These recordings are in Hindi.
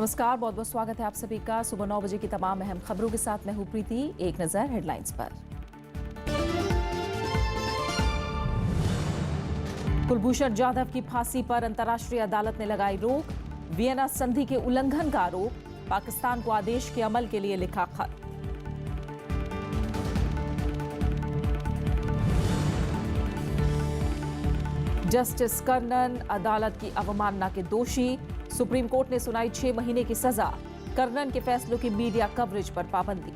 नमस्कार, बहुत बहुत स्वागत है आप सभी का सुबह 9 बजे की तमाम अहम खबरों के साथ। मैं हूं प्रीति। एक नजर हेडलाइंस पर। कुलभूषण जाधव की फांसी पर अंतर्राष्ट्रीय अदालत ने लगाई रोक। वियना संधि के उल्लंघन का आरोप। पाकिस्तान को आदेश के अमल के लिए लिखा खत। जस्टिस कर्णन अदालत की अवमानना के दोषी। सुप्रीम कोर्ट ने सुनाई 6 महीने की सजा। कर्णन के फैसलों की मीडिया कवरेज पर पाबंदी।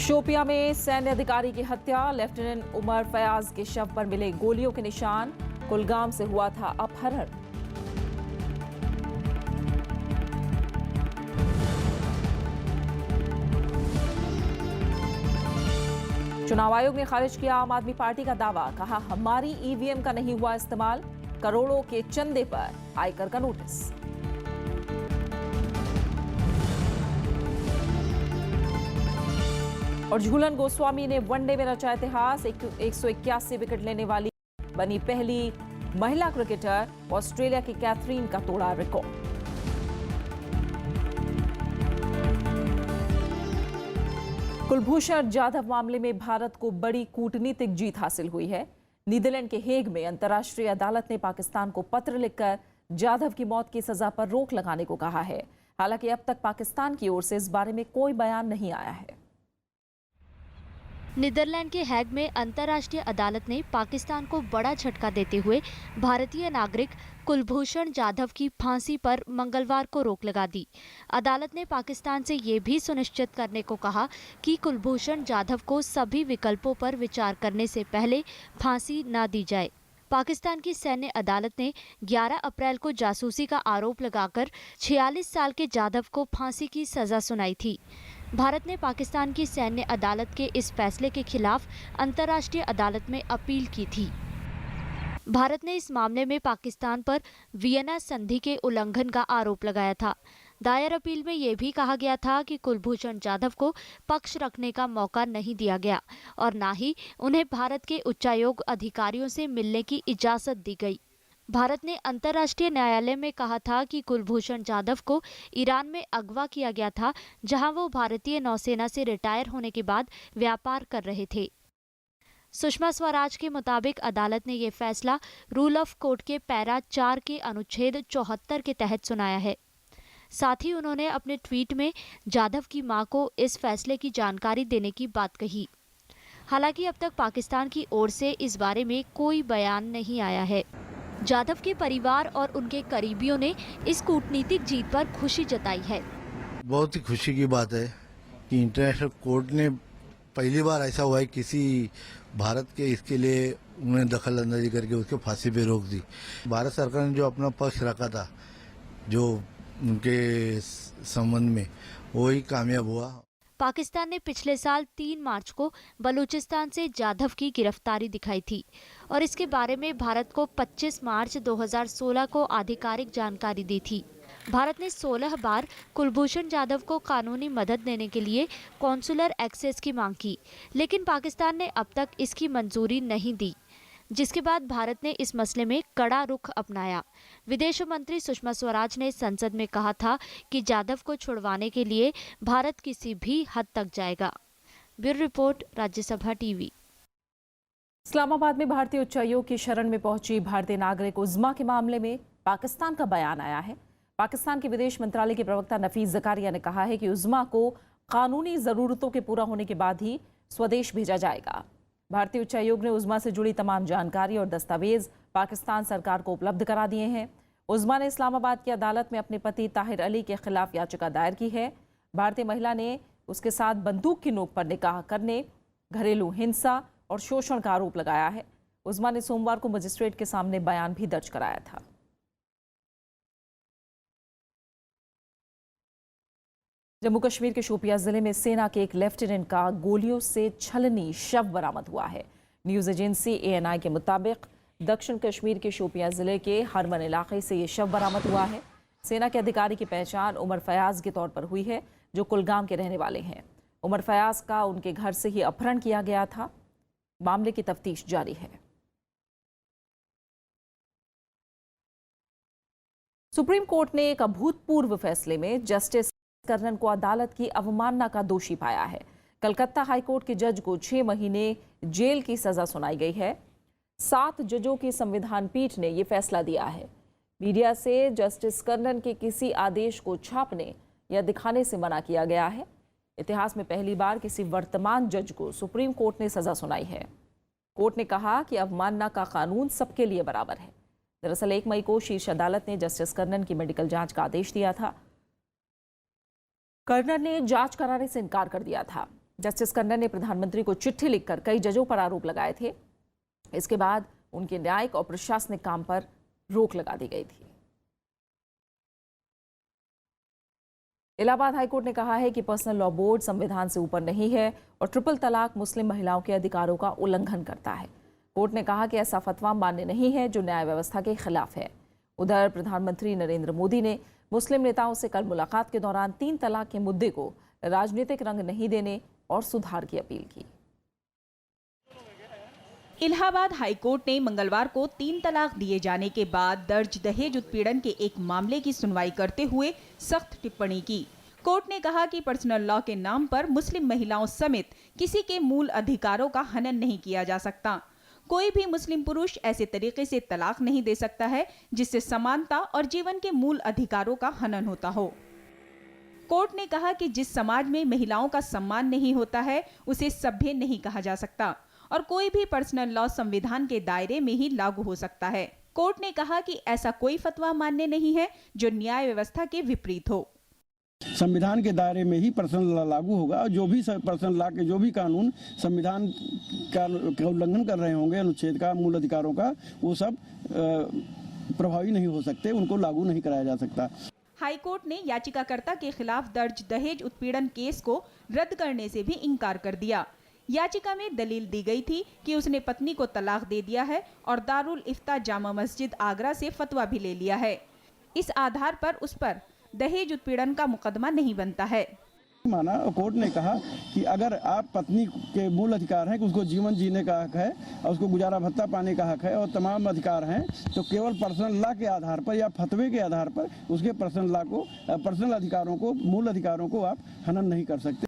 शोपियां में सैन्य अधिकारी की हत्या। लेफ्टिनेंट उमर फयाज के शव पर मिले गोलियों के निशान। कुलगाम से हुआ था अपहरण। चुनाव आयोग ने खारिज किया आम आदमी पार्टी का दावा। कहा, हमारी ईवीएम का नहीं हुआ इस्तेमाल। करोड़ों के चंदे पर आयकर का नोटिस। और झूलन गोस्वामी ने वनडे में रचा इतिहास। 181 विकेट लेने वाली बनी पहली महिला क्रिकेटर। ऑस्ट्रेलिया की कैथरीन का तोड़ा रिकॉर्ड। कुलभूषण जाधव मामले में भारत को बड़ी कूटनीतिक जीत हासिल हुई है। नीदरलैंड के हेग में अंतर्राष्ट्रीय अदालत ने पाकिस्तान को पत्र लिखकर जाधव की मौत की सजा पर रोक लगाने को कहा है। हालांकि अब तक पाकिस्तान की ओर से इस बारे में कोई बयान नहीं आया है। नीदरलैंड के हैग में अंतर्राष्ट्रीय अदालत ने पाकिस्तान को बड़ा झटका देते हुए भारतीय नागरिक कुलभूषण जाधव की फांसी पर मंगलवार को रोक लगा दी। अदालत ने पाकिस्तान से ये भी सुनिश्चित करने को कहा कि कुलभूषण जाधव को सभी विकल्पों पर विचार करने से पहले फांसी न दी जाए। पाकिस्तान की सैन्य अदालत ने 11 अप्रैल को जासूसी का आरोप लगाकर 46 साल के जाधव को फांसी की सजा सुनाई थी। भारत ने पाकिस्तान की सैन्य अदालत के इस फैसले के खिलाफ अंतर्राष्ट्रीय अदालत में अपील की थी। भारत ने इस मामले में पाकिस्तान पर वियना संधि के उल्लंघन का आरोप लगाया था। दायर अपील में यह भी कहा गया था कि कुलभूषण जाधव को पक्ष रखने का मौका नहीं दिया गया और न ही उन्हें भारत के उच्चायोग अधिकारियों से मिलने की इजाजत दी गई। भारत ने अंतर्राष्ट्रीय न्यायालय में कहा था कि कुलभूषण जाधव को ईरान में अगवा किया गया था, जहां वो भारतीय नौसेना से रिटायर होने के बाद व्यापार कर रहे थे। सुषमा स्वराज के मुताबिक अदालत ने ये फैसला रूल ऑफ कोर्ट के पैरा 4 के अनुच्छेद 74 के तहत सुनाया है। साथ ही उन्होंने अपने ट्वीट में जाधव की मां को इस फैसले की जानकारी देने की बात कही। हालांकि अब तक पाकिस्तान की ओर से इस बारे में कोई बयान नहीं आया है। जाधव के परिवार और उनके करीबियों ने इस कूटनीतिक जीत पर खुशी जताई है। बहुत ही खुशी की बात है कि इंटरनेशनल कोर्ट ने पहली बार ऐसा हुआ है किसी भारत के इसके लिए उन्हें दखल अंदाजी करके उसके फांसी पे रोक दी। भारत सरकार ने जो अपना पक्ष रखा था जो उनके संबंध में, वही कामयाब हुआ। पाकिस्तान ने पिछले साल 3 मार्च को बलूचिस्तान से जाधव की गिरफ्तारी दिखाई थी और इसके बारे में भारत को 25 मार्च 2016 को आधिकारिक जानकारी दी थी। भारत ने 16 बार कुलभूषण जाधव को कानूनी मदद देने के लिए कॉन्सुलर एक्सेस की मांग की, लेकिन पाकिस्तान ने अब तक इसकी मंजूरी नहीं दी, जिसके बाद भारत ने इस मसले में कड़ा रुख अपनाया। विदेश मंत्री सुषमा स्वराज ने संसद में कहा था कि जाधव को छुड़वाने के लिए भारत किसी भी हद तक जाएगा। Bureau report, Rajya Sabha TV. Islamabad में भारतीय उच्चायोग की शरण में पहुंची भारतीय नागरिक उज़्मा के मामले में पाकिस्तान का बयान आया है। पाकिस्तान के विदेश मंत्रालय के प्रवक्ता नफीस ज़कारिया ने कहा है कि उज़्मा को कानूनी जरूरतों के पूरा होने के बाद ही स्वदेश भेजा जाएगा। भारतीय उच्चायोग ने उज़्मा से जुड़ी तमाम जानकारी और दस्तावेज पाकिस्तान सरकार को उपलब्ध करा दिए हैं। उज़्मा ने इस्लामाबाद की अदालत में अपने पति ताहिर अली के खिलाफ याचिका दायर की है। भारतीय महिला ने उसके साथ बंदूक की नोक पर निकाह करने, घरेलू हिंसा और शोषण का आरोप लगाया है। उज़्मा ने सोमवार को मजिस्ट्रेट के सामने बयान भी दर्ज कराया था। जम्मू कश्मीर के शोपियां जिले में सेना के एक लेफ्टिनेंट का गोलियों से छलनी शव बरामद हुआ है। न्यूज एजेंसी ANI के मुताबिक दक्षिण कश्मीर के शोपियां जिले के हरमन इलाके से ये शव बरामद हुआ है। सेना के अधिकारी की पहचान उमर फयाज के तौर पर हुई है, जो कुलगाम के रहने वाले हैं। उमर फयाज का उनके घर से ही अपहरण किया गया था। मामले की तफ्तीश जारी है। सुप्रीम कोर्ट ने एक अभूतपूर्व फैसले में जस्टिस कर्णन को अदालत की अवमानना का दोषी पाया है। कलकत्ता हाईकोर्ट के जज को 6 महीने जेल की सजा सुनाई गई है। 7 जजों की संविधान पीठ ने यह फैसला दिया है। मीडिया से जस्टिस कर्णन के किसी आदेश को छापने या दिखाने से मना किया गया है। इतिहास में पहली बार किसी वर्तमान जज को सुप्रीम कोर्ट ने सजा सुनाई है। कोर्ट ने कहा कि अवमानना का कानून सबके लिए बराबर है। दरअसल 1 मई को शीर्ष अदालत ने जस्टिस कर्णन की मेडिकल जांच का आदेश दिया था। कर्णन ने जांच कराने से इनकार कर दिया था। जस्टिस कर्णन ने प्रधानमंत्री को चिट्ठी लिखकर कई जजों पर आरोप लगाए थे। इसके बाद उनके न्यायिक और प्रशासनिक काम पर रोक लगा दी गई थी। इलाहाबाद हाईकोर्ट ने कहा है कि पर्सनल लॉ बोर्ड संविधान से ऊपर नहीं है और ट्रिपल तलाक मुस्लिम महिलाओं के अधिकारों का उल्लंघन करता है। कोर्ट ने कहा कि ऐसा फतवा मान्य नहीं है जो न्याय व्यवस्था के खिलाफ है। उधर प्रधानमंत्री नरेंद्र मोदी ने मुस्लिम नेताओं से कल मुलाकात के दौरान 3 तलाक के मुद्दे को राजनीतिक रंग नहीं देने और सुधार की अपील की। इलाहाबाद हाईकोर्ट ने मंगलवार को 3 तलाक दिए जाने के बाद दर्ज दहेज उत्पीड़न के एक मामले की सुनवाई करते हुए सख्त टिप्पणी की। कोर्ट ने कहा कि पर्सनल लॉ के नाम पर मुस्लिम महिलाओं समेत किसी के मूल अधिकारों का हनन नहीं किया जा सकता। कोई भी मुस्लिम पुरुष ऐसे तरीके से तलाक नहीं दे सकता है जिससे समानता और जीवन के मूल अधिकारों का हनन होता हो। कोर्ट ने कहा कि जिस समाज में महिलाओं का सम्मान नहीं होता है उसे सभ्य नहीं कहा जा सकता और कोई भी पर्सनल लॉ संविधान के दायरे में ही लागू हो सकता है। कोर्ट ने कहा कि ऐसा कोई फतवा मान्य नहीं है जो न्याय व्यवस्था के विपरीत हो। संविधान के दायरे में ही पर्सनल लॉ लागू होगा और जो भी पर्सनल लॉ के जो भी कानून संविधान का उल्लंघन कर रहे होंगे, अनुच्छेद का, मूल अधिकारों का, वो सब प्रभावी नहीं हो सकते, उनको लागू नहीं कराया जा सकता। हाईकोर्ट ने याचिकाकर्ता के खिलाफ दर्ज दहेज उत्पीड़न केस को रद्द करने से भी इनकार कर दिया। याचिका में दलील दी गई थी कि उसने पत्नी को तलाक दे दिया है और दारुल इफ्ता जामा मस्जिद आगरा से फतवा भी ले लिया है। इस आधार पर उस पर दहेज उत्पीड़न का मुकदमा नहीं बनता है। माना कोर्ट ने कहा कि अगर आप पत्नी के मूल अधिकार हैं कि उसको जीवन जीने का हक है और उसको गुजारा भत्ता पाने का हक है और तमाम अधिकार हैं, तो केवल पर्सनल लॉ के आधार पर या फतवे के आधार पर उसके पर्सनल अधिकारों को, मूल अधिकारों को आप हनन नहीं कर सकते।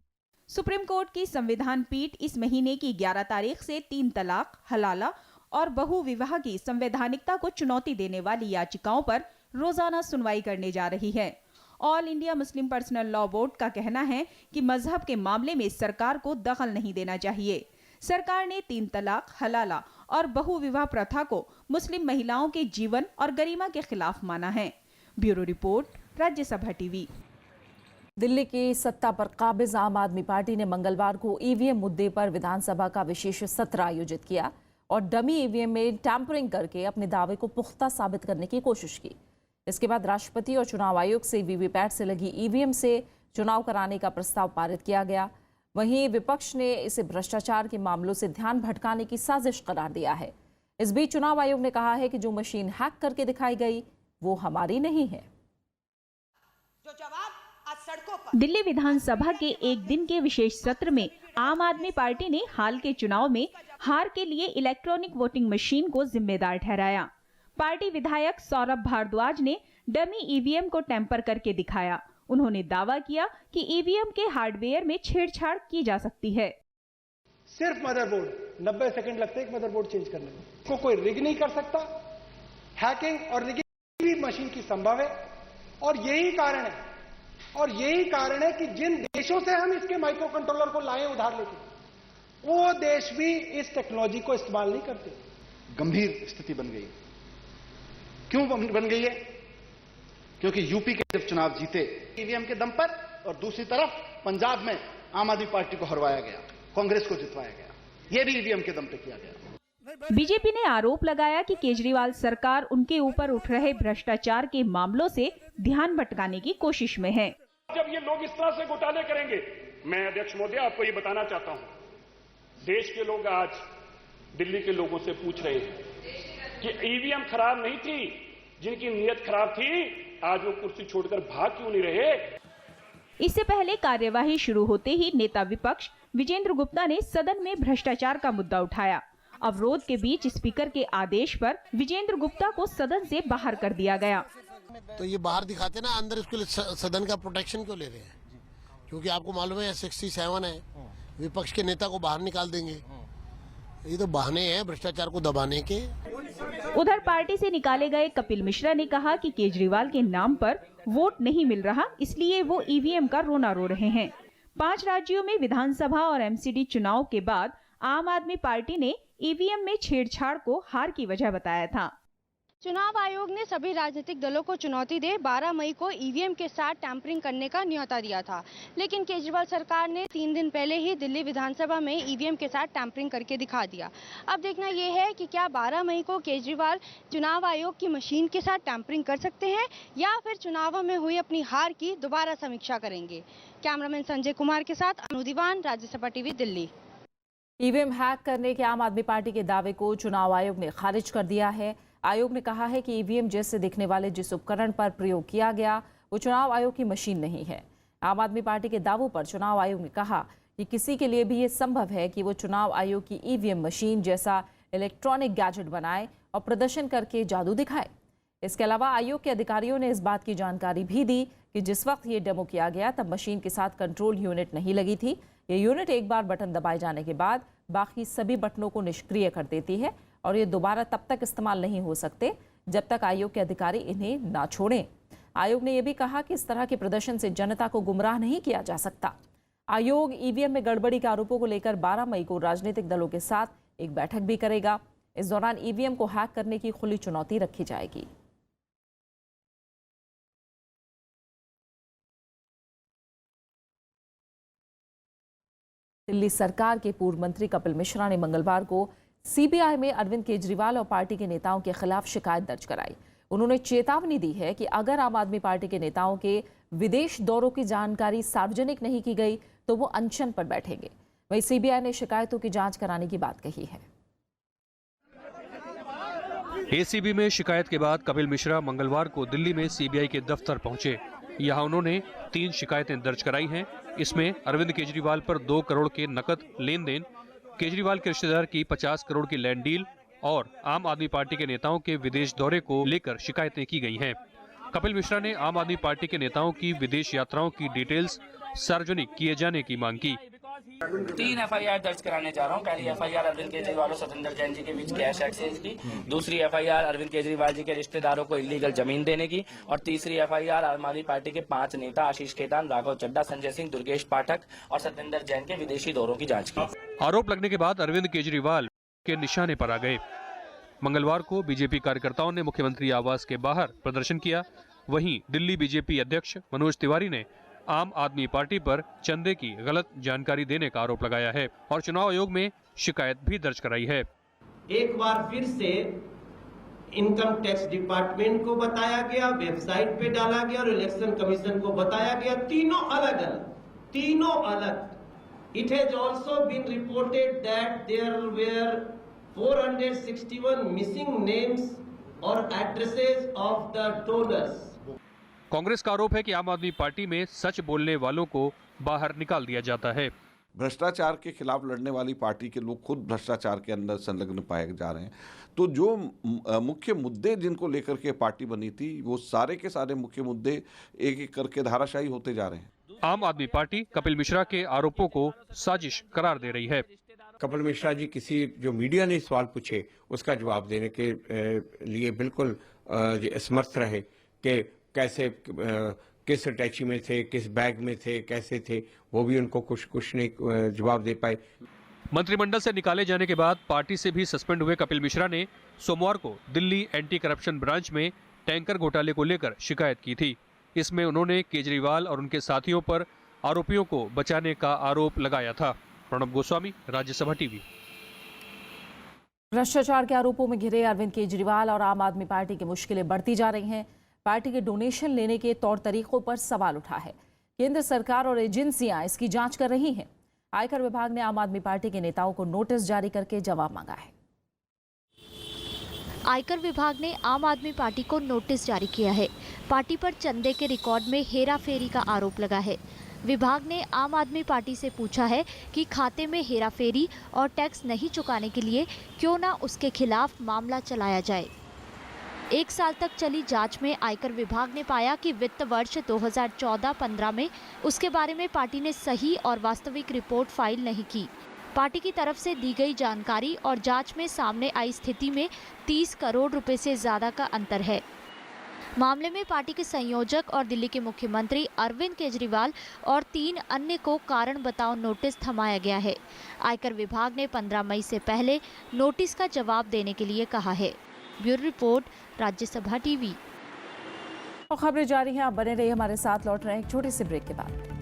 सुप्रीम कोर्ट की संविधान पीठ इस महीने की 11 तारीख से 3 तलाक, हलाला और बहु विवाह की संवैधानिकता को चुनौती देने वाली याचिकाओं पर रोजाना सुनवाई करने जा रही है। All India Muslim personal law board का कहना है कि मजहब के मामले में सरकार को दखल नहीं देना चाहिए। सरकार ने 3 तलाक, हलाला और बहु विवाह प्रथा को मुस्लिम महिलाओं के जीवन और गरिमा के खिलाफ माना है। Bureau report, Rajya Sabha TV. Delhi की सत्ता पर काबिज आम आदमी पार्टी ने मंगलवार को ईवीएम मुद्दे पर विधानसभा का विशेष सत्र आयोजित किया और डमी ईवीएम में टैंपरिंग करके अपने दावे को पुख्ता साबित करने की कोशिश की। इसके बाद राष्ट्रपति और चुनाव आयोग से वीवीपैट से लगी ईवीएम से चुनाव कराने का प्रस्ताव पारित किया गया। वहीं विपक्ष ने इसे भ्रष्टाचार के मामलों से ध्यान भटकाने की साजिश करार दिया है। इस बीच चुनाव आयोग ने कहा है कि जो मशीन हैक करके दिखाई गई वो हमारी नहीं है। दिल्ली विधानसभा के एक दिन के विशेष सत्र में आम आदमी पार्टी ने हाल के चुनाव में हार के लिए इलेक्ट्रॉनिक वोटिंग मशीन को जिम्मेदार ठहराया। पार्टी विधायक सौरभ भारद्वाज ने डमी ईवीएम को टेम्पर करके दिखाया। उन्होंने दावा किया कि ईवीएम के हार्डवेयर में छेड़छाड़ की जा सकती है। सिर्फ मदरबोर्ड 90 सेकंड लगते हैं एक मदरबोर्ड चेंज करने में। को कोई रिग नहीं कर सकता। हैकिंग और रिगिंग भी मशीन की संभव है और यही कारण है कि जिन देशों से हम इसके माइक्रो कंट्रोलर को लाए उधार लेके, वो देश भी इस टेक्नोलॉजी को इस्तेमाल नहीं करते। गंभीर स्थिति बन गई। क्यों बन गई है? क्योंकि यूपी के जब चुनाव जीते ईवीएम के दम पर और दूसरी तरफ पंजाब में आम आदमी पार्टी को हरवाया गया, कांग्रेस को जितवाया गया। ये भी ईवीएम के दम पे किया गया। बीजेपी ने आरोप लगाया कि केजरीवाल सरकार उनके ऊपर उठ रहे भ्रष्टाचार के मामलों से ध्यान भटकाने की कोशिश में है। जब ये लोग इस तरह से घोटाले करेंगे, मैं अध्यक्ष महोदय आपको ये बताना चाहता हूं, देश के लोग आज दिल्ली के लोगों से पूछ रहे हैं कि ईवीएम खराब नहीं थी, जिनकी नीयत खराब थी आज वो कुर्सी छोड़कर भाग क्यों नहीं रहे। इससे पहले कार्यवाही शुरू होते ही नेता विपक्ष विजेंद्र गुप्ता ने सदन में भ्रष्टाचार का मुद्दा उठाया। अवरोध के बीच स्पीकर के आदेश पर विजेंद्र गुप्ता को सदन से बाहर कर दिया गया। तो ये बाहर दिखाते ना, अंदर इसके लिए सदन का प्रोटेक्शन क्यों ले रहे हैं? क्योंकि आपको मालूम है 67 है, विपक्ष के नेता को बाहर निकाल देंगे। ये तो बहाने हैं भ्रष्टाचार को दबाने के। उधर पार्टी से निकाले गए कपिल मिश्रा ने कहा कि केजरीवाल के नाम पर वोट नहीं मिल रहा, इसलिए वो ईवीएम का रोना रो रहे हैं। 5 राज्यों में विधानसभा और एमसीडी चुनाव के बाद आम आदमी पार्टी ने ईवीएम में छेड़छाड़ को हार की वजह बताया था। चुनाव आयोग ने सभी राजनीतिक दलों को चुनौती दे 12 मई को ईवीएम के साथ टैंपरिंग करने का न्योता दिया था, लेकिन केजरीवाल सरकार ने 3 दिन पहले ही दिल्ली विधानसभा में ईवीएम के साथ टैंपरिंग करके दिखा दिया। अब देखना यह है कि क्या 12 मई को केजरीवाल चुनाव आयोग की मशीन के साथ टैंपरिंग कर सकते हैं या फिर चुनावों में हुई अपनी हार की दोबारा समीक्षा करेंगे। कैमरामैन संजय कुमार के साथ Anu Diwan, Rajya Sabha TV, Delhi. EVM hack करने के आम आदमी पार्टी के दावे को चुनाव आयोग ने खारिज कर दिया है। आयोग ने कहा है कि ईवीएम जैसे दिखने वाले जिस उपकरण पर प्रयोग किया गया वो चुनाव आयोग की मशीन नहीं है। आम आदमी पार्टी के दावों पर चुनाव आयोग ने कहा कि किसी के लिए भी ये संभव है कि वो चुनाव आयोग की ईवीएम मशीन जैसा इलेक्ट्रॉनिक गैजेट बनाए और प्रदर्शन करके जादू दिखाए। इसके अलावा आयोग के अधिकारियों ने इस बात की जानकारी भी दी कि जिस वक्त ये डेमो किया गया तब मशीन के साथ कंट्रोल यूनिट नहीं लगी थी। ये यूनिट एक बार बटन दबाए जाने के बाद बाकी सभी बटनों को निष्क्रिय कर देती है और ये दोबारा तब तक इस्तेमाल नहीं हो सकते जब तक आयोग के अधिकारी इन्हें ना छोड़ें। आयोग ने यह भी कहा कि इस तरह के प्रदर्शन से जनता को गुमराह नहीं किया जा सकता। आयोग ईवीएम में गड़बड़ी के आरोपों को लेकर 12 मई को राजनीतिक दलों के साथ एक बैठक भी करेगा। इस दौरान ईवीएम को हैक करने की खुली चुनौती रखी जाएगी। दिल्ली सरकार के पूर्व मंत्री कपिल मिश्रा ने मंगलवार को सीबीआई में अरविंद केजरीवाल और पार्टी के नेताओं के खिलाफ शिकायत दर्ज कराई। उन्होंने चेतावनी दी है कि अगर आम आदमी पार्टी के नेताओं के विदेश दौरों की जानकारी सार्वजनिक नहीं की गई तो वो अनशन पर बैठेंगे। वहीं सीबीआई ने शिकायतों की जांच कराने की बात कही है। एसीबी में शिकायत के बाद कपिल मिश्रा मंगलवार को दिल्ली में सीबीआई के दफ्तर पहुंचे। यहां उन्होंने 3 शिकायतें दर्ज कराई हैं। इसमें अरविंद केजरीवाल पर 2 करोड़ के नकद लेन देन, केजरीवाल के रिश्तेदार की 50 करोड़ की लैंड डील और आम आदमी पार्टी के नेताओं के विदेश दौरे को लेकर शिकायतें की गई हैं। कपिल मिश्रा ने आम आदमी पार्टी के नेताओं की विदेश यात्राओं की डिटेल्स सार्वजनिक किए जाने की मांग की। 3 एफआईआर दर्ज कराने जा रहा हूँ। पहली एफआईआर अरविंद केजरीवाल और सतेंद्र जैन जी के बीच कैश एक्सचेंज की, दूसरी एफआईआर अरविंद केजरीवाल जी के रिश्तेदारों को इलीगल जमीन देने की और तीसरी एफआईआर आम आदमी पार्टी के 5 नेता आशीष खेतान, राघव चड्ढा, संजय सिंह, दुर्गेश पाठक और सतेंद्र जैन के विदेशी दौरों की जाँच की। आरोप लगने के बाद अरविंद केजरीवाल के निशाने पर आ गए। मंगलवार को बीजेपी कार्यकर्ताओं ने मुख्यमंत्री आवास के बाहर प्रदर्शन किया। वहीं दिल्ली बीजेपी अध्यक्ष मनोज तिवारी ने आम आदमी पार्टी पर चंदे की गलत जानकारी देने का आरोप लगाया है और चुनाव आयोग में शिकायत भी दर्ज कराई है। एक बार फिर से इनकम टैक्स डिपार्टमेंट को बताया गया, वेबसाइट पे डाला गया और इलेक्शन कमीशन को बताया गया, तीनों अलग। It has also been reported that there were 461 missing names or addresses of the donors. Congress का आरोप है कि आम आदमी पार्टी में सच बोलने वालों को बाहर निकाल दिया जाता है। भ्रष्टाचार के खिलाफ लड़ने वाली पार्टी के लोग खुद भ्रष्टाचार के अंदर संलग्न पाए जा रहे हैं। तो जो मुख्य मुद्दे जिनको लेकर के पार्टी बनी थी वो सारे के सारे मुख्य मुद्दे एक एक करके धाराशायी होते जा रहे हैं। आम आदमी पार्टी कपिल मिश्रा के आरोपों को साजिश करार दे रही है। कपिल मिश्रा जी किसी जो मीडिया ने सवाल पूछे उसका जवाब देने के लिए बिल्कुल समर्थ रहे कि कैसे किस अटैची में थे, किस बैग में थे, कैसे थे, वो भी उनको कुछ नहीं जवाब दे पाए। मंत्रिमंडल से निकाले जाने के बाद पार्टी से भी सस्पेंड हुए कपिल मिश्रा ने सोमवार को दिल्ली एंटी करप्शन ब्रांच में टैंकर घोटाले को लेकर शिकायत की थी। इसमें उन्होंने केजरीवाल और उनके साथियों पर आरोपियों को बचाने का आरोप लगाया था। प्रणब गोस्वामी, राज्यसभा टीवी। भ्रष्टाचार के आरोपों में घिरे अरविंद केजरीवाल और आम आदमी पार्टी की मुश्किलें बढ़ती जा रही हैं। पार्टी के डोनेशन लेने के तौर तरीकों पर सवाल उठा है। केंद्र सरकार और एजेंसियां इसकी जांच कर रही हैं। आयकर विभाग ने आम आदमी पार्टी के नेताओं को नोटिस जारी करके जवाब मांगा है। आयकर विभाग ने आम आदमी पार्टी को नोटिस जारी किया है। पार्टी पर चंदे के रिकॉर्ड में हेराफेरी का आरोप लगा है। विभाग ने आम आदमी पार्टी से पूछा है कि खाते में हेराफेरी और टैक्स नहीं चुकाने के लिए क्यों ना उसके खिलाफ मामला चलाया जाए। 1 साल तक चली जांच में आयकर विभाग ने पाया कि वित्त वर्ष 2014-15 में उसके बारे में पार्टी ने सही और वास्तविक रिपोर्ट फाइल नहीं की। पार्टी की तरफ से दी गई जानकारी और जांच में सामने आई स्थिति में 30 करोड़ रुपए से ज्यादा का अंतर है। मामले में पार्टी के संयोजक और दिल्ली के मुख्यमंत्री अरविंद केजरीवाल और 3 अन्य को कारण बताओ नोटिस थमाया गया है। आयकर विभाग ने 15 मई से पहले नोटिस का जवाब देने के लिए कहा है। Bureau report, Rajya Sabha TV. और खबरें जारी हैं, आप बने रहिए हमारे साथ। लौट रहे हैं एक छोटे से ब्रेक के बाद।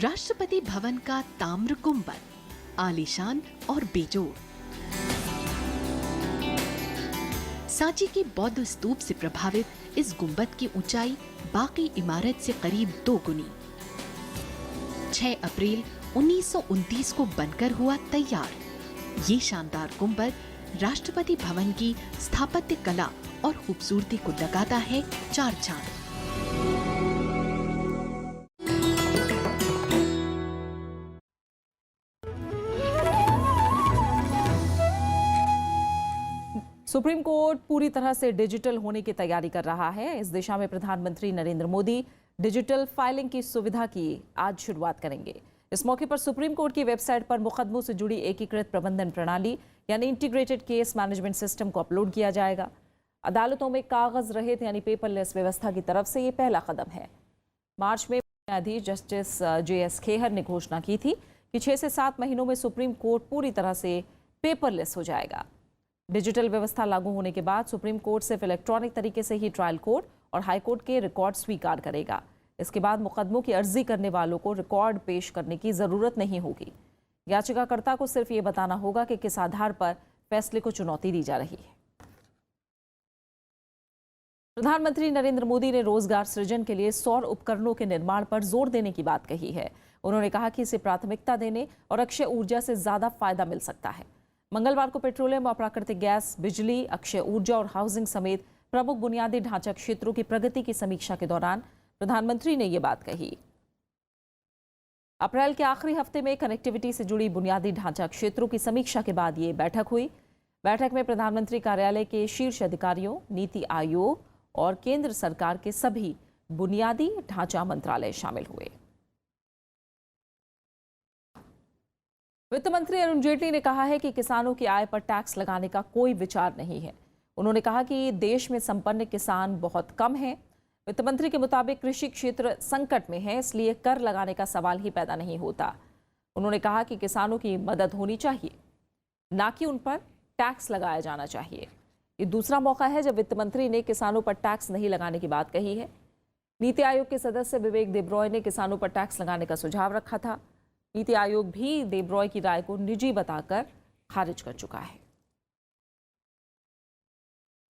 राष्ट्रपति भवन का ताम्र गुंबद, आलीशान और बेजोड़। सांची की बौद्ध स्तूप से प्रभावित इस गुंबद की ऊंचाई बाकी इमारत से करीब 2 गुनी। 6 अप्रैल 1929 को बनकर हुआ तैयार। ये शानदार गुंबद राष्ट्रपति भवन की स्थापत्य कला और खूबसूरती को लगाता है 4 चांद। सुप्रीम कोर्ट पूरी तरह से डिजिटल होने की तैयारी कर रहा है। इस दिशा में प्रधानमंत्री नरेंद्र मोदी डिजिटल फाइलिंग की सुविधा की आज शुरुआत करेंगे। इस मौके पर सुप्रीम कोर्ट की वेबसाइट पर मुकदमों से जुड़ी एकीकृत प्रबंधन प्रणाली यानी इंटीग्रेटेड केस मैनेजमेंट सिस्टम को अपलोड किया जाएगा। अदालतों में कागज रहित यानी पेपरलेस व्यवस्था की तरफ से ये पहला कदम है। मार्च में न्यायाधीश जस्टिस JS खेहर ने घोषणा की थी कि 6 से 7 महीनों में सुप्रीम कोर्ट पूरी तरह से पेपरलेस हो जाएगा। डिजिटल व्यवस्था लागू होने के बाद सुप्रीम कोर्ट सिर्फ इलेक्ट्रॉनिक तरीके से ही ट्रायल कोर्ट और हाई कोर्ट के रिकॉर्ड स्वीकार करेगा। इसके बाद मुकदमों की अर्जी करने वालों को रिकॉर्ड पेश करने की जरूरत नहीं होगी। याचिकाकर्ता को सिर्फ ये बताना होगा कि किस आधार पर फैसले को चुनौती दी जा रही है। प्रधानमंत्री नरेंद्र मोदी ने रोजगार सृजन के लिए सौर उपकरणों के निर्माण पर जोर देने की बात कही है। उन्होंने कहा कि इसे प्राथमिकता देने और अक्षय ऊर्जा से ज्यादा फायदा मिल सकता है। मंगलवार को पेट्रोलियम और प्राकृतिक गैस, बिजली, अक्षय ऊर्जा और हाउसिंग समेत प्रमुख बुनियादी ढांचा क्षेत्रों की प्रगति की समीक्षा के दौरान प्रधानमंत्री ने ये बात कही। अप्रैल के आखिरी हफ्ते में कनेक्टिविटी से जुड़ी बुनियादी ढांचा क्षेत्रों की समीक्षा के बाद ये बैठक हुई। बैठक में प्रधानमंत्री कार्यालय के शीर्ष अधिकारियों, नीति आयोग और केंद्र सरकार के सभी बुनियादी ढांचा मंत्रालय शामिल हुए। वित्त मंत्री अरुण जेटली ने कहा है कि किसानों की आय पर टैक्स लगाने का कोई विचार नहीं है। उन्होंने कहा कि देश में संपन्न किसान बहुत कम हैं। वित्त मंत्री के मुताबिक कृषि क्षेत्र संकट में है, इसलिए कर लगाने का सवाल ही पैदा नहीं होता। उन्होंने कहा कि किसानों की मदद होनी चाहिए, ना कि उन पर टैक्स लगाया जाना चाहिए। ये दूसरा मौका है जब वित्त मंत्री ने किसानों पर टैक्स नहीं लगाने की बात कही है। नीति आयोग के सदस्य विवेक देब्रॉय ने किसानों पर टैक्स लगाने का सुझाव रखा था। नीति आयोग भी देब्रॉय की राय को निजी बताकर खारिज कर चुका है।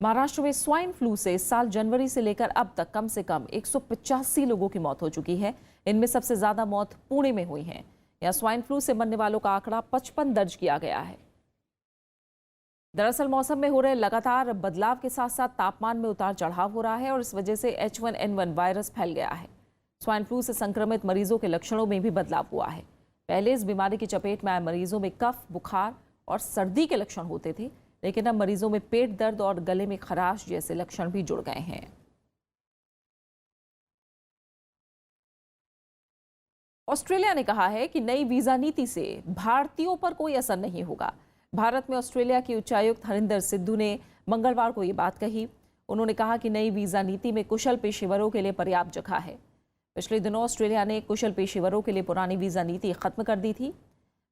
महाराष्ट्र में स्वाइन फ्लू से इस साल जनवरी से लेकर अब तक कम से कम 185 लोगों की मौत हो चुकी है। इनमें सबसे ज्यादा मौत पुणे में हुई है। यहाँ स्वाइन फ्लू से मरने वालों का आंकड़ा 55 दर्ज किया गया है। दरअसल मौसम में हो रहे लगातार बदलाव के साथ साथ तापमान में उतार चढ़ाव हो रहा है और इस वजह से H1N1 वायरस फैल गया है। स्वाइन फ्लू से संक्रमित मरीजों के लक्षणों में भी बदलाव हुआ है। पहले इस बीमारी की चपेट में आए मरीजों में कफ, बुखार और सर्दी के लक्षण होते थे, लेकिन अब मरीजों में पेट दर्द और गले में खराश जैसे लक्षण भी जुड़ गए हैं। ऑस्ट्रेलिया ने कहा है कि नई वीजा नीति से भारतीयों पर कोई असर नहीं होगा। भारत में ऑस्ट्रेलिया की उच्चायुक्त हरिंदर सिद्धू ने मंगलवार को ये बात कही। उन्होंने कहा कि नई वीजा नीति में कुशल पेशेवरों के लिए पर्याप्त जगह है। पिछले दिनों ऑस्ट्रेलिया ने कुशल पेशेवरों के लिए पुरानी वीजा नीति खत्म कर दी थी।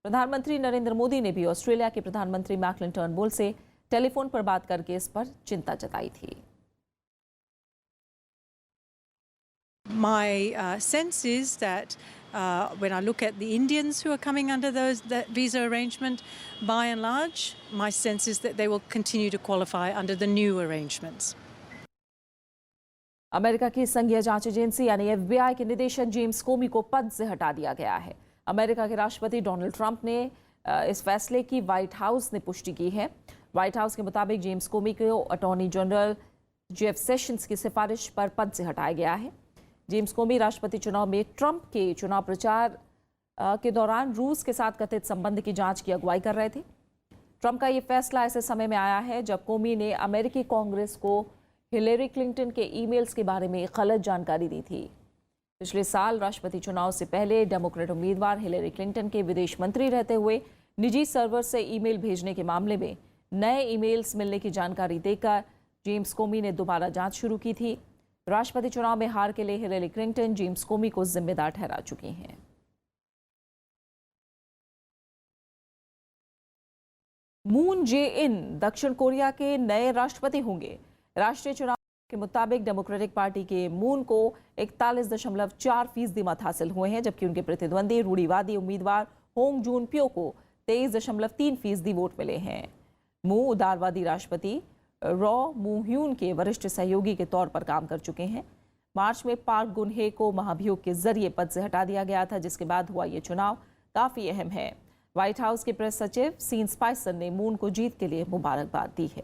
प्रधानमंत्री नरेंद्र मोदी ने भी ऑस्ट्रेलिया के प्रधानमंत्री मैकलन टर्नबुल से टेलीफोन पर बात करके इस पर चिंता जताई थी। My sense is that when I look at the Indians who are coming under that visa arrangement, by and large, my sense is that they will continue to qualify under the new arrangements. America की संघीय जांच एजेंसी यानी FBI के निदेशक जेम्स कोमी को पद से हटा दिया गया है। अमेरिका के राष्ट्रपति डोनाल्ड ट्रंप ने इस फैसले की व्हाइट हाउस ने पुष्टि की है। व्हाइट हाउस के मुताबिक जेम्स कोमी को अटॉर्नी जनरल जेफ सेशंस की सिफारिश पर पद से हटाया गया है। जेम्स कोमी राष्ट्रपति चुनाव में ट्रंप के चुनाव प्रचार के दौरान रूस के साथ कथित संबंध की जांच की अगुवाई कर रहे थे। ट्रंप का ये फैसला ऐसे समय में आया है जब कोमी ने अमेरिकी कांग्रेस को हिलेरी क्लिंटन के ईमेल्स के बारे में गलत जानकारी दी थी। पिछले साल राष्ट्रपति चुनाव से पहले डेमोक्रेट उम्मीदवार हिलेरी क्लिंटन के विदेश मंत्री रहते हुए निजी सर्वर से ईमेल भेजने के मामले में नए ईमेल्स मिलने की जानकारी देकर जेम्स कोमी ने दोबारा जांच शुरू की थी। राष्ट्रपति चुनाव में हार के लिए हिलेरी क्लिंटन जेम्स कोमी को जिम्मेदार ठहरा चुकी हैं। मून जे-इन दक्षिण कोरिया के नए राष्ट्रपति होंगे। राष्ट्रीय चुनाव के मुताबिक डेमोक्रेटिक पार्टी के मून को 41.4% मत हासिल हुए हैं, जबकि उनके प्रतिद्वंदी रूढ़िवादी उम्मीदवार होंग जून प्यो को 23.3% वोट मिले हैं। मून उदारवादी राष्ट्रपति रॉ मू ह्यून के वरिष्ठ सहयोगी के तौर पर काम कर चुके हैं। मार्च में पार्क गुनहे को महाभियोग के जरिए पद से हटा दिया गया था, जिसके बाद हुआ ये चुनाव काफी अहम है। व्हाइट हाउस के प्रेस सचिव सीन स्पाइसर ने मून को जीत के लिए मुबारकबाद दी है।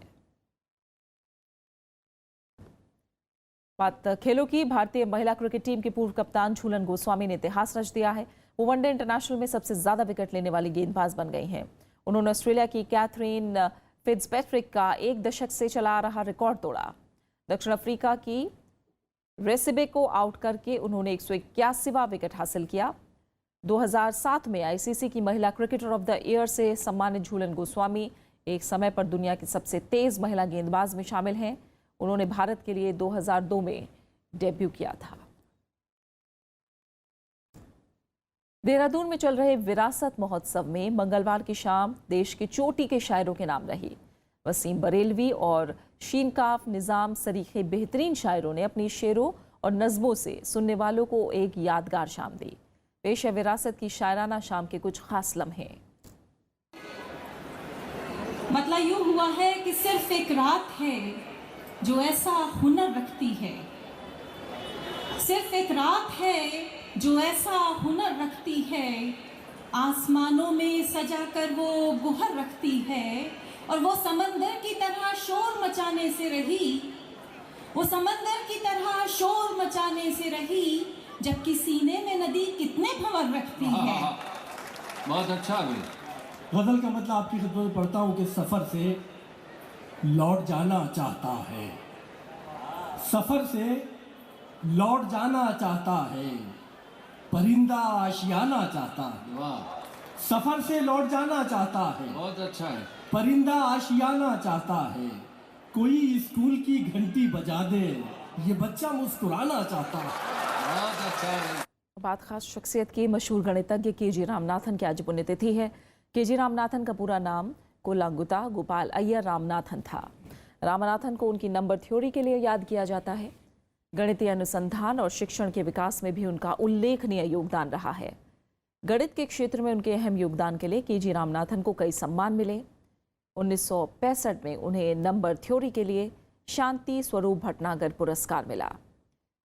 बात खेलों की। भारतीय महिला क्रिकेट टीम के पूर्व कप्तान झूलन गोस्वामी ने इतिहास रच दिया है। वो वनडे इंटरनेशनल में सबसे ज्यादा विकेट लेने वाली गेंदबाज बन गई हैं। उन्होंने ऑस्ट्रेलिया की कैथरीन फिट्जपैट्रिक का 1 दशक से चला आ रहा रिकॉर्ड तोड़ा। दक्षिण अफ्रीका की रेसिबे को आउट करके उन्होंने 181वां विकेट हासिल किया। 2007 में आईसीसी की महिला क्रिकेटर ऑफ द ईयर से सम्मानित झूलन गोस्वामी एक समय पर दुनिया की सबसे तेज महिला गेंदबाज में शामिल हैं। उन्होंने भारत के लिए 2002 में डेब्यू किया था। देहरादून में चल रहे विरासत महोत्सव में मंगलवार की शाम देश के चोटी के शायरों के नाम रही। वसीम बरेलवी और शीनकाफ निज़ाम सरीखे बेहतरीन शायरों ने अपनी शेरों और नज़मों से सुनने वालों को एक यादगार शाम दी। पेश है विरासत की शायराना शाम के कुछ खास लम्हे। मतलब यूं हुआ है कि सिर्फ एक रात है जो ऐसा हुनर रखती है, सिर्फ एक रात है जो ऐसा हुनर रखती है, आसमानों में सजा कर वो गुहर रखती है, और वो समंदर की तरह शोर मचाने से रही, वो समंदर की तरह शोर मचाने से रही, जबकि सीने में नदी कितने भंवर रखती है। बहुत अच्छा गजल का मतलब आपकी खिदमत में पढ़ता हूँ कि सफर से लौट जाना चाहता है, सफर से लौट जाना चाहता है, परिंदा आशियाना चाहता है, सफर से लौट जाना चाहता है, बहुत अच्छा है, परिंदा आशियाना चाहता है, कोई स्कूल की घंटी बजा दे, ये बच्चा मुस्कुराना चाहता है। बहुत अच्छा है। बात खास शख्सियत की। मशहूर गणितज्ञ के.जी. रामनाथन की आज पुण्यतिथि है। के.जी. रामनाथन का पूरा नाम कोलांगुता गोपाल अय्यर रामनाथन था। रामनाथन को उनकी नंबर थ्योरी के लिए याद किया जाता है। गणितीय अनुसंधान और शिक्षण के विकास में भी उनका उल्लेखनीय योगदान रहा है। गणित के क्षेत्र में उनके अहम योगदान के लिए के.जी. रामनाथन को कई सम्मान मिले। 1965 में उन्हें नंबर थ्योरी के लिए शांति स्वरूप भटनागर पुरस्कार मिला।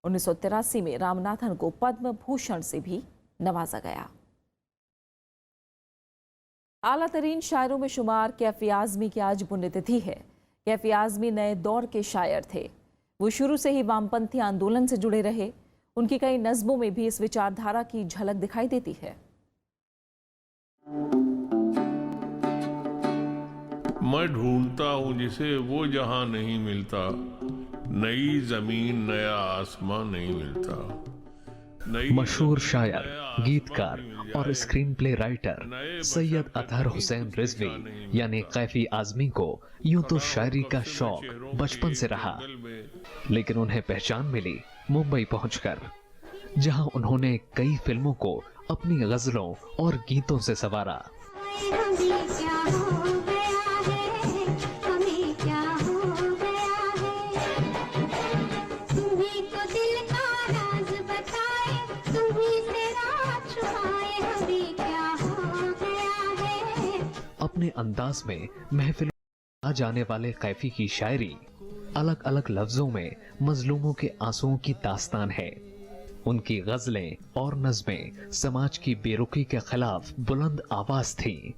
1983 में रामनाथन को पद्म भूषण से भी नवाजा गया। आला तरीन शायरों में शुमार कैफी आजमी की आज पुण्यतिथि है। कैफी आजमी नए दौर के शायर थे। वो शुरू से ही वामपंथी आंदोलन से जुड़े रहे। उनकी कई नज़्मों में भी इस विचारधारा की झलक दिखाई देती है। मैं ढूंढता हूँ जिसे वो जहां नहीं मिलता, नई जमीन नया आसमां नहीं मिलता। मशहूर शायर, गीतकार और screen play writer Syed Athar Hussain Rizvi यानी कैफी आजमी को यूं तो शायरी का शौक बचपन से रहा, लेकिन उन्हें पहचान मिली मुंबई पहुंचकर, जहां उन्होंने कई फिल्मों को अपनी गजलों और गीतों से संवारा। अपने अंदाज में महफिल आ जाने वाले कैफी की शायरी अलग अलग लफ्जों में मजलूमों के आंसुओं की दास्तान है। उनकी गजलें और नज़में समाज की बेरुखी के खिलाफ बुलंद आवाज थी,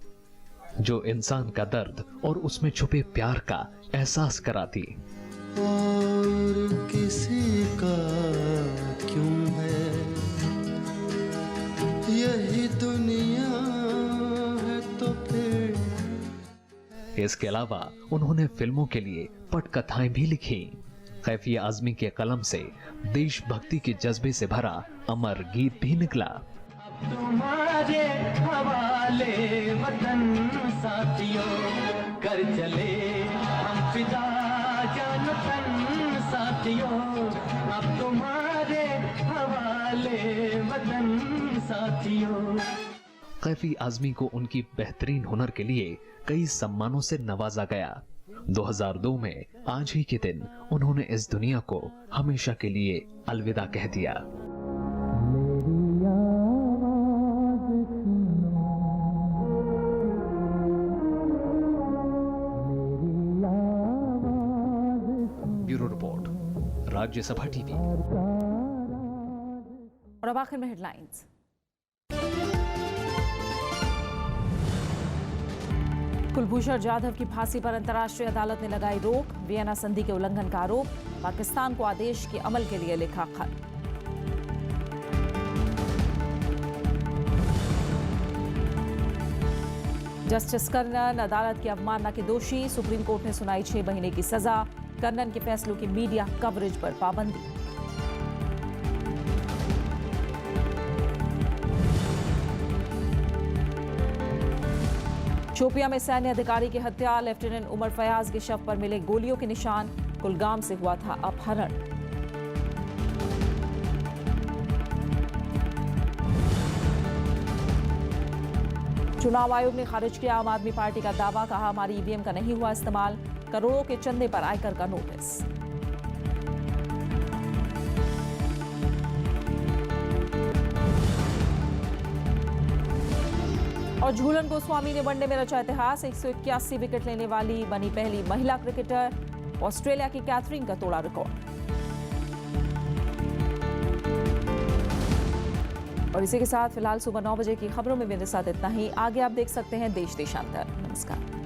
जो इंसान का दर्द और उसमें छुपे प्यार का एहसास कराती। और किसी का क्यों है, यही दुनिया है तो फिर। इसके अलावा उन्होंने फिल्मों के लिए पटकथाएं भी लिखी। कैफिया आजमी के कलम से देशभक्ति के जज्बे से भरा अमर गीत भी निकला। तुम्हारे हवाले वतन साथियों, कर चले हम फिदा जान तन साथियों, अब तुम्हारे हवाले वतन साथियों। कैफी आजमी को उनकी बेहतरीन हुनर के लिए कई सम्मानों से नवाजा गया। 2002 में आज ही के दिन उन्होंने इस दुनिया को हमेशा के लिए अलविदा कह दिया। Bureau report, Rajya Sabha TV. और अब आखिर में हेडलाइंस। कुलभूषण जाधव की फांसी पर अंतर्राष्ट्रीय अदालत ने लगाई रोक। वियना संधि के उल्लंघन का आरोप। पाकिस्तान को आदेश के अमल के लिए लिखा खत। जस्टिस कर्नन अदालत की अवमानना के दोषी। सुप्रीम कोर्ट ने सुनाई 6 महीने की सजा। कर्नन के फैसलों की मीडिया कवरेज पर पाबंदी। शोपिया में सैन्य अधिकारी की हत्या। लेफ्टिनेंट उमर फयाज के शव पर मिले गोलियों के निशान। कुलगाम से हुआ था अपहरण। चुनाव आयोग ने खारिज किया आम आदमी पार्टी का दावा। कहा हमारी ईवीएम का नहीं हुआ इस्तेमाल। करोड़ों के चंदे पर आयकर का नोटिस। और झूलन गोस्वामी ने वनडे में रचा इतिहास। 181 विकेट लेने वाली बनी पहली महिला क्रिकेटर। ऑस्ट्रेलिया की कैथरीन का तोड़ा रिकॉर्ड। और इसी के साथ फिलहाल सुबह 9 बजे की खबरों में मेरे साथ इतना ही। आगे आप देख सकते हैं देश देशांतर। नमस्कार।